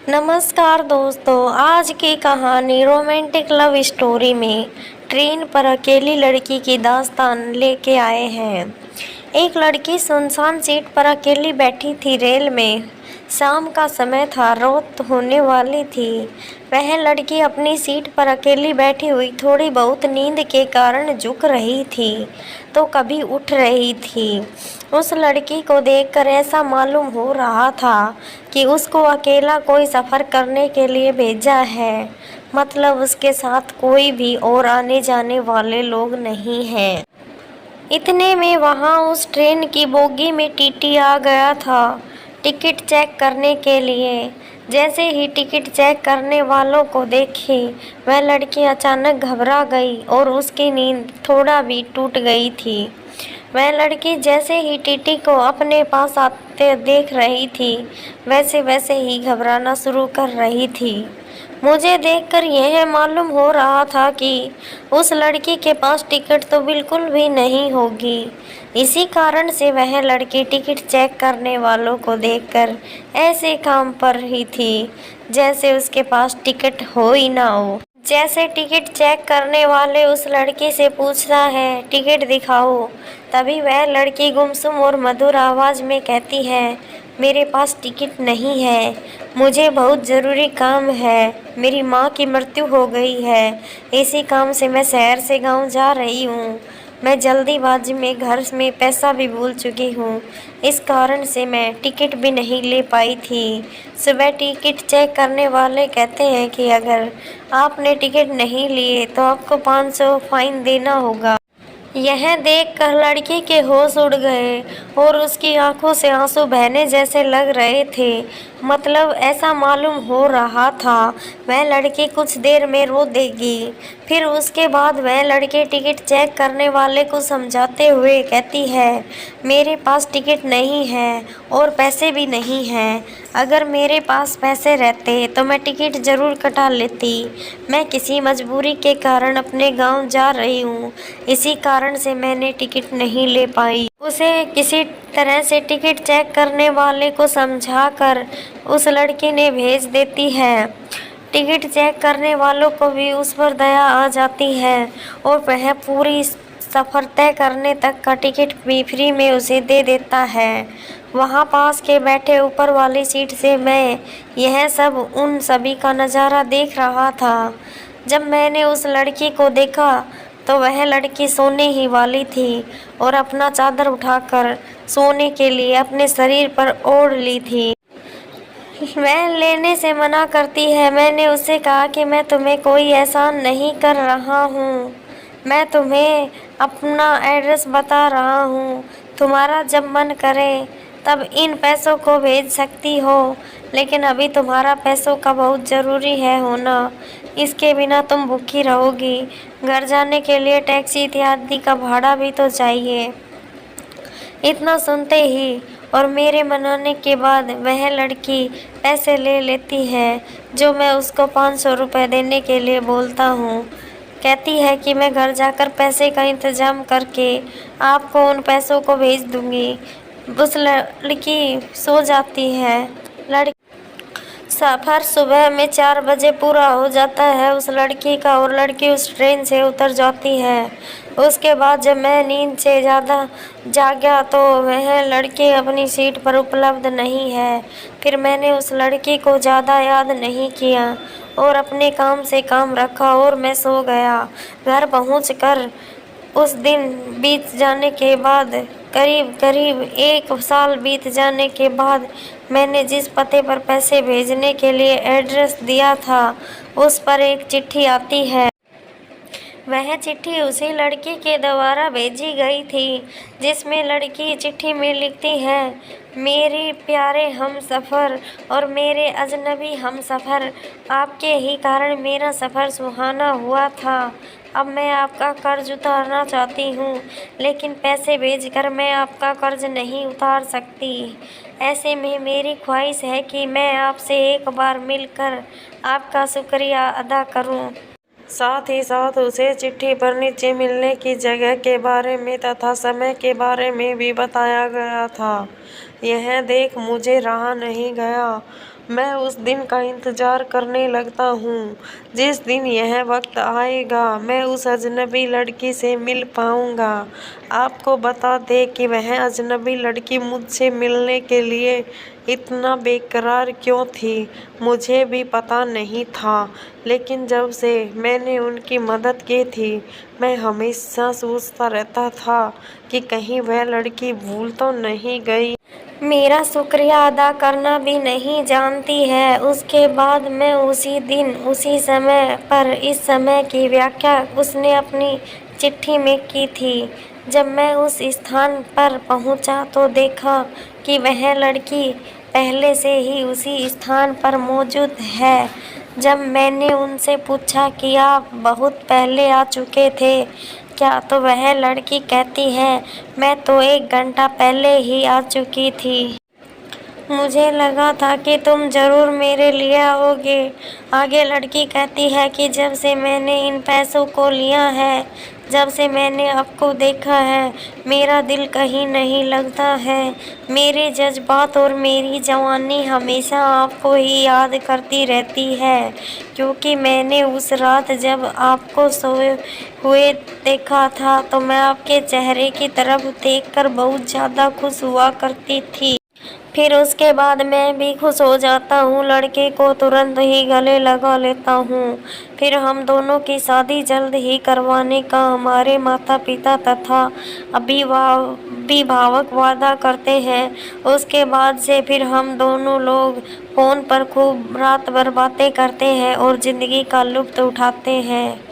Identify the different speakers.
Speaker 1: नमस्कार दोस्तों, आज की कहानी रोमांटिक लव स्टोरी में ट्रेन पर अकेली लड़की की दास्तान लेके आए हैं। एक लड़की सुनसान सीट पर अकेली बैठी थी रेल में। शाम का समय था, रात होने वाली थी। वह लड़की अपनी सीट पर अकेली बैठी हुई थोड़ी बहुत नींद के कारण झुक रही थी तो कभी उठ रही थी। उस लड़की को देखकर ऐसा मालूम हो रहा था कि उसको अकेला कोई सफ़र करने के लिए भेजा है, मतलब उसके साथ कोई भी और आने जाने वाले लोग नहीं हैं। इतने में वहाँ उस ट्रेन की बोगी में टीटी आ गया था टिकट चेक करने के लिए। जैसे ही टिकट चेक करने वालों को देखी, वह लड़की अचानक घबरा गई और उसकी नींद थोड़ा भी टूट गई थी। वह लड़की जैसे ही टीटी को अपने पास आते देख रही थी, वैसे वैसे ही घबराना शुरू कर रही थी। मुझे देखकर यह मालूम हो रहा था कि उस लड़की के पास टिकट तो बिल्कुल भी नहीं होगी। इसी कारण से वह लड़की टिकट चेक करने वालों को देखकर ऐसे काम पर ही थी जैसे उसके पास टिकट हो ही ना हो। जैसे टिकट चेक करने वाले उस लड़की से पूछता है, टिकट दिखाओ, तभी वह लड़की गुमसुम और मधुर आवाज़ में कहती है, मेरे पास टिकट नहीं है, मुझे बहुत ज़रूरी काम है, मेरी माँ की मृत्यु हो गई है, इसी काम से मैं शहर से गांव जा रही हूँ। मैं जल्दीबाजी में घर में पैसा भी भूल चुकी हूँ, इस कारण से मैं टिकट भी नहीं ले पाई थी। सुबह टिकट चेक करने वाले कहते हैं कि अगर आपने टिकट नहीं लिए तो आपको 500 फाइन देना होगा। यह देखकर लड़की के होश उड़ गए और उसकी आंखों से आंसू बहने जैसे लग रहे थे। मतलब ऐसा मालूम हो रहा था वह लड़की कुछ देर में रो देगी। फिर उसके बाद वह लड़की टिकट चेक करने वाले को समझाते हुए कहती है, मेरे पास टिकट नहीं है और पैसे भी नहीं हैं। अगर मेरे पास पैसे रहते तो मैं टिकट ज़रूर कटा लेती। मैं किसी मजबूरी के कारण अपने गांव जा रही हूँ, इसी कारण से मैंने टिकट नहीं ले पाई। उसे किसी तरह से टिकट चेक करने वाले को समझाकर उस लड़की ने भेज देती है। टिकट चेक करने वालों को भी उस पर दया आ जाती है और वह पूरी सफ़र तय करने तक का टिकट भी फ्री में उसे दे देता है। वहाँ पास के बैठे ऊपर वाली सीट से मैं यह सब उन सभी का नज़ारा देख रहा था। जब मैंने उस लड़की को देखा तो वह लड़की सोने ही वाली थी और अपना चादर उठाकर सोने के लिए अपने शरीर पर ओढ़ ली थी। वह लेने से मना करती है। मैंने उससे कहा कि मैं तुम्हें कोई एहसान नहीं कर रहा हूँ, मैं तुम्हें अपना एड्रेस बता रहा हूँ, तुम्हारा जब मन करे तब इन पैसों को भेज सकती हो, लेकिन अभी तुम्हारा पैसों का बहुत ज़रूरी है होना, इसके बिना तुम भूखी रहोगी। घर जाने के लिए टैक्सी इत्यादि का भाड़ा भी तो चाहिए। इतना सुनते ही और मेरे मनाने के बाद वह लड़की पैसे ले लेती है जो मैं उसको 500 रुपये देने के लिए बोलता हूँ। कहती है कि मैं घर जाकर पैसे का इंतज़ाम करके आपको उन पैसों को भेज दूँगी। उस लड़की सो जाती है। सफ़र सुबह में 4 बजे पूरा हो जाता है उस लड़की का और लड़की उस ट्रेन से उतर जाती है। उसके बाद जब मैं नींद से ज़्यादा जागा तो वह लड़की अपनी सीट पर उपलब्ध नहीं है। फिर मैंने उस लड़की को ज़्यादा याद नहीं किया और अपने काम से काम रखा और मैं सो गया। घर पहुंचकर उस दिन बीत जाने के बाद करीब करीब 1 साल बीत जाने के बाद मैंने जिस पते पर पैसे भेजने के लिए एड्रेस दिया था उस पर एक चिट्ठी आती है। वह चिट्ठी उसी लड़की के द्वारा भेजी गई थी जिसमें लड़की चिट्ठी में लिखती है, मेरे प्यारे हम सफ़र और मेरे अजनबी हम सफ़र, आपके ही कारण मेरा सफ़र सुहाना हुआ था। अब मैं आपका कर्ज उतारना चाहती हूँ, लेकिन पैसे भेजकर मैं आपका कर्ज नहीं उतार सकती। ऐसे में मेरी ख्वाहिश है कि मैं आपसे एक बार मिलकर आपका शुक्रिया अदा करूँ। साथ ही साथ उसे चिट्ठी पर नीचे मिलने की जगह के बारे में तथा समय के बारे में भी बताया गया था। यह देख मुझे रहा नहीं गया
Speaker 2: मैं उस दिन का इंतज़ार करने लगता हूँ जिस दिन यह वक्त आएगा मैं उस अजनबी लड़की से मिल पाऊँगा। आपको बता दें कि वह अजनबी लड़की मुझसे मिलने के लिए इतना बेकरार क्यों थी, मुझे भी पता नहीं था। लेकिन जब से मैंने उनकी मदद की थी, मैं हमेशा सोचता रहता था कि कहीं वह लड़की भूल तो नहीं गई।
Speaker 1: मेरा शुक्रिया अदा करना भी नहीं जानती है। उसके बाद मैं उसी दिन उसी समय पर इस समय की व्याख्या उसने अपनी चिट्ठी में की थी। जब मैं उस स्थान पर पहुंचा तो देखा कि वह लड़की पहले से ही उसी स्थान पर मौजूद है। जब मैंने उनसे पूछा कि आप बहुत पहले आ चुके थे क्या, तो वह लड़की कहती है मैं तो 1 घंटा पहले ही आ चुकी थी। मुझे लगा था कि तुम जरूर मेरे लिए आओगे। आगे लड़की कहती है कि जब से मैंने इन पैसों को लिया है, जब से मैंने आपको देखा है, मेरा दिल कहीं नहीं लगता है। मेरे जज्बात और मेरी जवानी हमेशा आपको ही याद करती रहती है, क्योंकि मैंने उस रात जब आपको सोए हुए देखा था तो मैं आपके चेहरे की तरफ देखकर बहुत ज़्यादा खुश हुआ करती थी। फिर उसके बाद मैं भी खुश हो जाता हूँ, लड़के को तुरंत ही गले लगा लेता हूँ। फिर हम दोनों की शादी जल्द ही करवाने का हमारे माता पिता तथा अभिभावक वादा करते हैं। उसके बाद से फिर हम दोनों लोग फ़ोन पर खूब रात भर बातें करते हैं और ज़िंदगी का लुत्फ़ उठाते हैं।